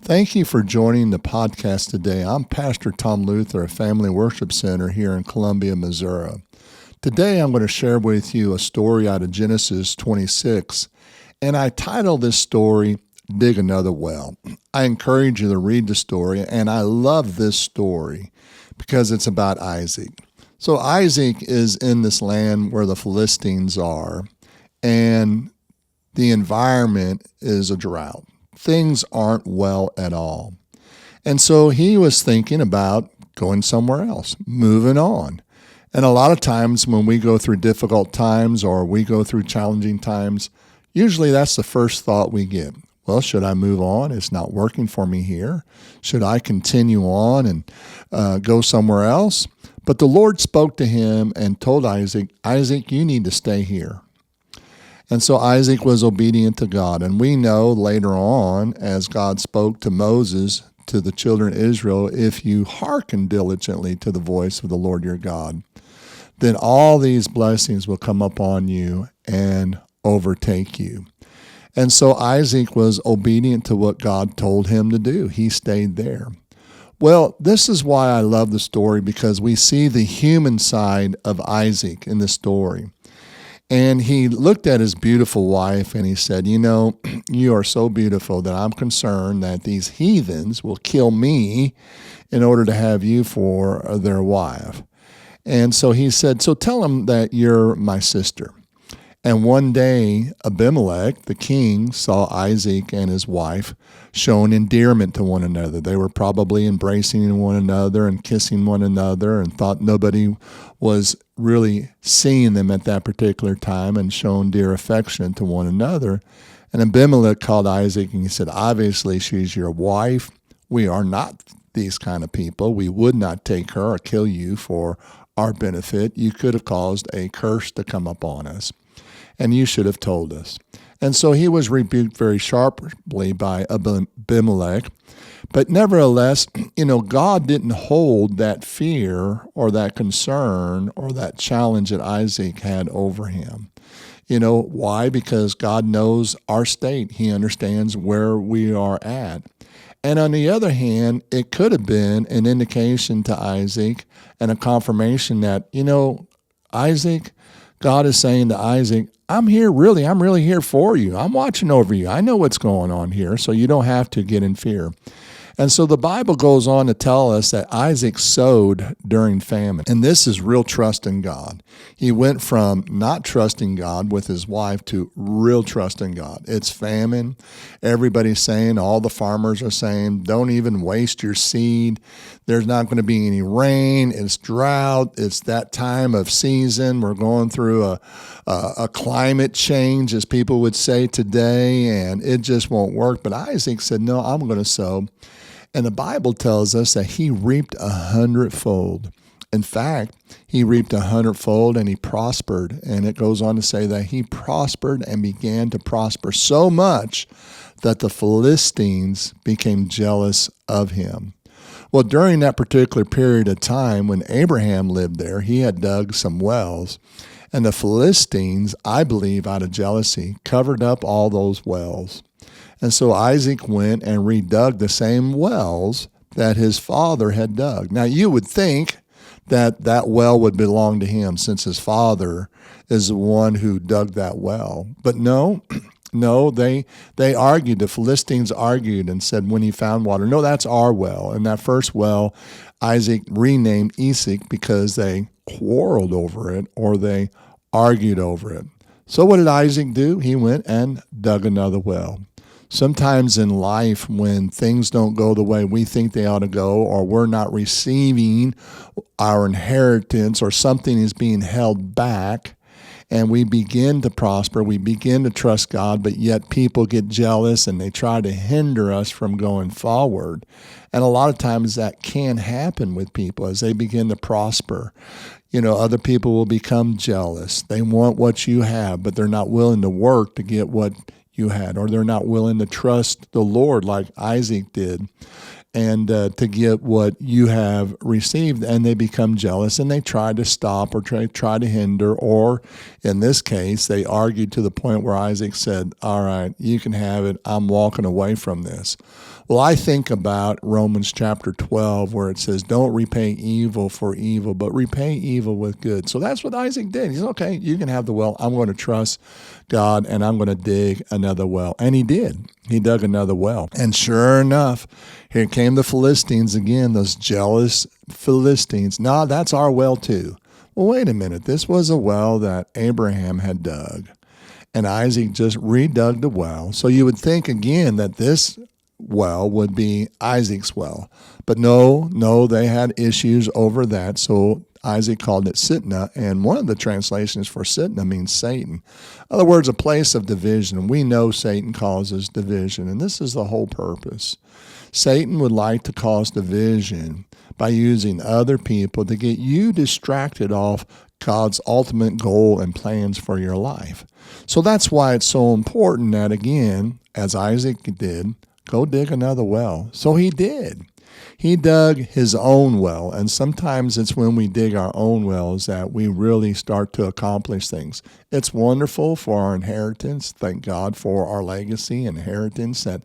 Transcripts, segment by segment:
Thank you for joining the podcast today. I'm Pastor Tom Luther of Family Worship Center here in Columbia, Missouri. Today I'm going to share with you a story out of Genesis 26, and I titled this story, Dig Another Well. I encourage you to read the story, and I love this story because it's about Isaac. So Isaac is in this land where the Philistines are, and the environment is a drought. Things aren't well at all. And so he was thinking about going somewhere else, moving on. And a lot of times when we go through difficult times or we go through challenging times, usually that's the first thought we get. Well, should I move on? It's not working for me here. Should I continue on and go somewhere else? But the Lord spoke to him and told Isaac, Isaac, you need to stay here. And so Isaac was obedient to God. And we know later on, as God spoke to Moses, to the children of Israel, if you hearken diligently to the voice of the Lord your God, then all these blessings will come upon you and overtake you. And so Isaac was obedient to what God told him to do. He stayed there. Well, this is why I love the story, because we see the human side of Isaac in the story. And he looked at his beautiful wife and he said, you know, you are so beautiful that I'm concerned that these heathens will kill me in order to have you for their wife. And so he said, so tell them that you're my sister. And one day, Abimelech, the king, saw Isaac and his wife showing endearment to one another. They were probably embracing one another and kissing one another and thought nobody was really seeing them at that particular time and showing dear affection to one another. And Abimelech called Isaac and he said, obviously she's your wife. We are not these kind of people. We would not take her or kill you for our benefit. You could have caused a curse to come upon us, and you should have told us. And so he was rebuked very sharply by Abimelech. But nevertheless, God didn't hold that fear or that concern or that challenge that Isaac had over him. Why? Because God knows our state. He understands where we are at. And on the other hand, it could have been an indication to Isaac and a confirmation that, Isaac, God is saying to Isaac, I'm really here for you. I'm watching over you. I know what's going on here, so you don't have to get in fear. And so the Bible goes on to tell us that Isaac sowed during famine. And this is real trust in God. He went from not trusting God with his wife to real trust in God. It's famine. Everybody's saying, all the farmers are saying, don't even waste your seed. There's not going to be any rain. It's drought. It's that time of season. We're going through a climate change, as people would say today, and it just won't work. But Isaac said, no, I'm going to sow. And the Bible tells us that he reaped 100-fold. In fact, he reaped 100-fold and he prospered. And it goes on to say that he prospered and began to prosper so much that the Philistines became jealous of him. Well, during that particular period of time when Abraham lived there, he had dug some wells. And the Philistines, I believe out of jealousy, covered up all those wells. And so Isaac went and redug the same wells that his father had dug. Now, you would think that that well would belong to him since his father is the one who dug that well. But no, they argued. The Philistines argued and said when he found water, no, that's our well. And that first well, Isaac renamed Esek because they quarreled over it or they argued over it. So what did Isaac do? He went and dug another well. Sometimes in life, when things don't go the way we think they ought to go, or we're not receiving our inheritance, or something is being held back, and we begin to prosper, we begin to trust God, but yet people get jealous and they try to hinder us from going forward. And a lot of times that can happen with people as they begin to prosper. Other people will become jealous. They want what you have, but they're not willing to work to get what you had, or they're not willing to trust the Lord like Isaac did. and to get what you have received, and they become jealous and they try to stop or try to hinder, or in this case, they argued to the point where Isaac said, all right, you can have it. I'm walking away from this. Well, I think about Romans chapter 12 where it says, don't repay evil for evil, but repay evil with good. So that's what Isaac did. He said, okay, you can have the well. I'm going to trust God and I'm going to dig another well. And he did. He dug another well. And sure enough, here came the Philistines again, those jealous Philistines. No, that's our well too. Well, wait a minute. This was a well that Abraham had dug. And Isaac just redug the well. So you would think again that this well would be Isaac's well. But no, they had issues over that. So Isaac called it Sitnah, and one of the translations for Sitnah means Satan. In other words, a place of division. We know Satan causes division, and this is the whole purpose. Satan would like to cause division by using other people to get you distracted off God's ultimate goal and plans for your life. So that's why it's so important that, again, as Isaac did, go dig another well. So he did. He dug his own well, and sometimes it's when we dig our own wells that we really start to accomplish things. It's wonderful for our inheritance. Thank God for our legacy and inheritance that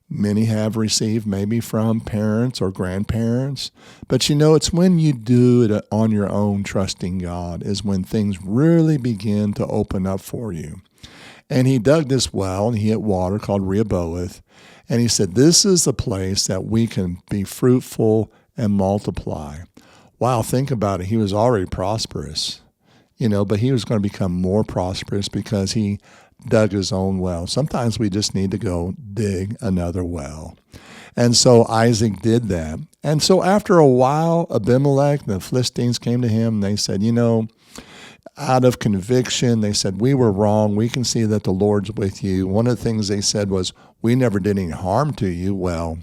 many have received maybe from parents or grandparents. But it's when you do it on your own, trusting God, is when things really begin to open up for you. And he dug this well, and he hit water called Rehoboth. And he said, this is the place that we can be fruitful and multiply. Wow, think about it. He was already prosperous, but he was going to become more prosperous because he dug his own well. Sometimes we just need to go dig another well. And so Isaac did that. And so after a while, Abimelech, the Philistines came to him, and they said, out of conviction, they said, we were wrong. We can see that the Lord's with you. One of the things they said was, we never did any harm to you. Well,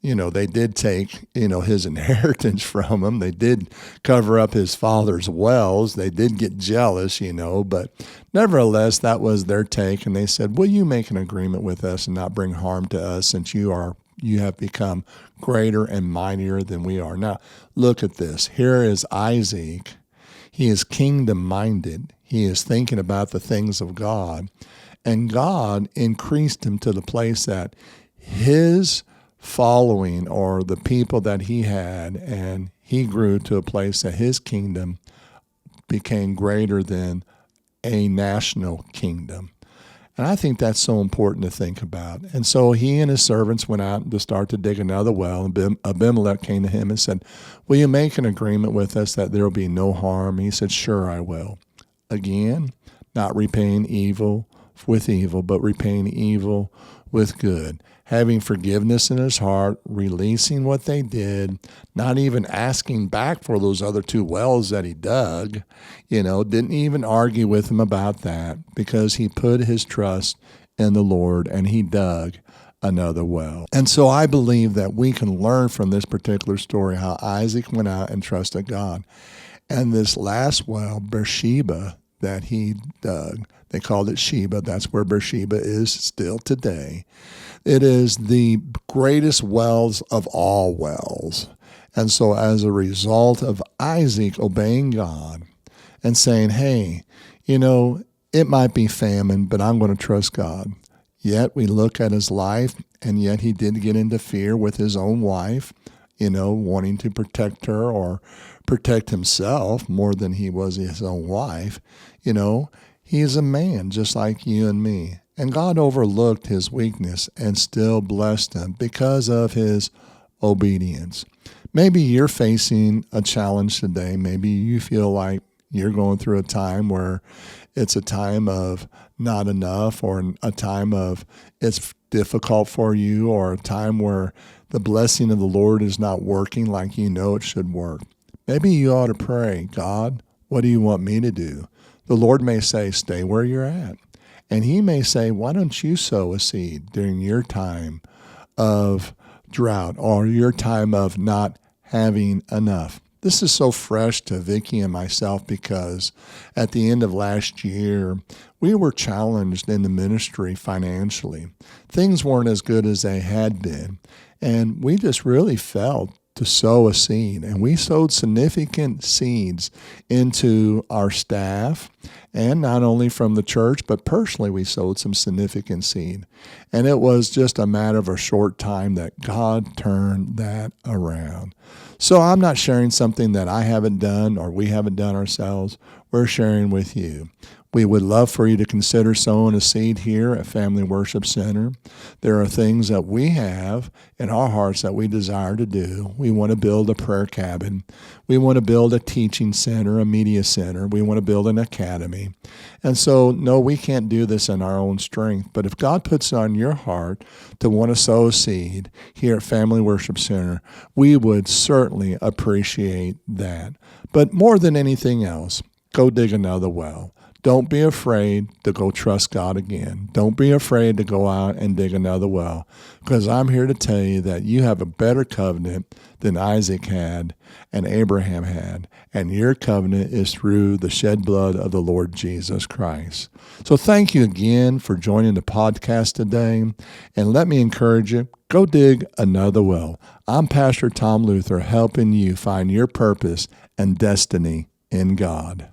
they did take, his inheritance from him. They did cover up his father's wells. They did get jealous, but nevertheless, that was their take. And they said, will you make an agreement with us and not bring harm to us, since you have become greater and mightier than we are. Now, look at this. Here is Isaac. He is kingdom-minded. He is thinking about the things of God. And God increased him to the place that his following, or the people that he had, and he grew to a place that his kingdom became greater than a national kingdom. And I think that's so important to think about. And so he and his servants went out to start to dig another well. And Abimelech came to him and said, will you make an agreement with us that there will be no harm? And he said, sure, I will. Again, not repaying evil with evil, but repaying evil with good. Having forgiveness in his heart, releasing what they did, not even asking back for those other two wells that he dug, didn't even argue with him about that, because he put his trust in the Lord and he dug another well. And so I believe that we can learn from this particular story how Isaac went out and trusted God. And this last well, Beersheba, that he dug, they called it Sheba. That's where Beersheba is still today. It is the greatest wells of all wells. And so as a result of Isaac obeying God and saying, hey, it might be famine, but I'm going to trust God. Yet we look at his life, and yet he did get into fear with his own wife, wanting to protect her or protect himself more than he was his own wife. He is a man just like you and me. And God overlooked his weakness and still blessed him because of his obedience. Maybe you're facing a challenge today. Maybe you feel like you're going through a time where it's a time of not enough, or a time of it's difficult for you, or a time where the blessing of the Lord is not working like it should work. Maybe you ought to pray, God, what do you want me to do? The Lord may say, stay where you're at. And he may say, why don't you sow a seed during your time of drought or your time of not having enough? This is so fresh to Vicki and myself because at the end of last year, we were challenged in the ministry financially. Things weren't as good as they had been. And we just really felt to sow a seed. And we sowed significant seeds into our staff, and not only from the church, but personally we sowed some significant seed. And it was just a matter of a short time that God turned that around. So I'm not sharing something that I haven't done or we haven't done ourselves. We're sharing with you. We would love for you to consider sowing a seed here at Family Worship Center. There are things that we have in our hearts that we desire to do. We want to build a prayer cabin. We want to build a teaching center, a media center. We want to build an academy. And so, no, we can't do this in our own strength. But if God puts it on your heart to want to sow a seed here at Family Worship Center, we would certainly appreciate that. But more than anything else, go dig another well. Don't be afraid to go trust God again. Don't be afraid to go out and dig another well, because I'm here to tell you that you have a better covenant than Isaac had and Abraham had, and your covenant is through the shed blood of the Lord Jesus Christ. So thank you again for joining the podcast today, and let me encourage you, go dig another well. I'm Pastor Tom Luther, helping you find your purpose and destiny in God.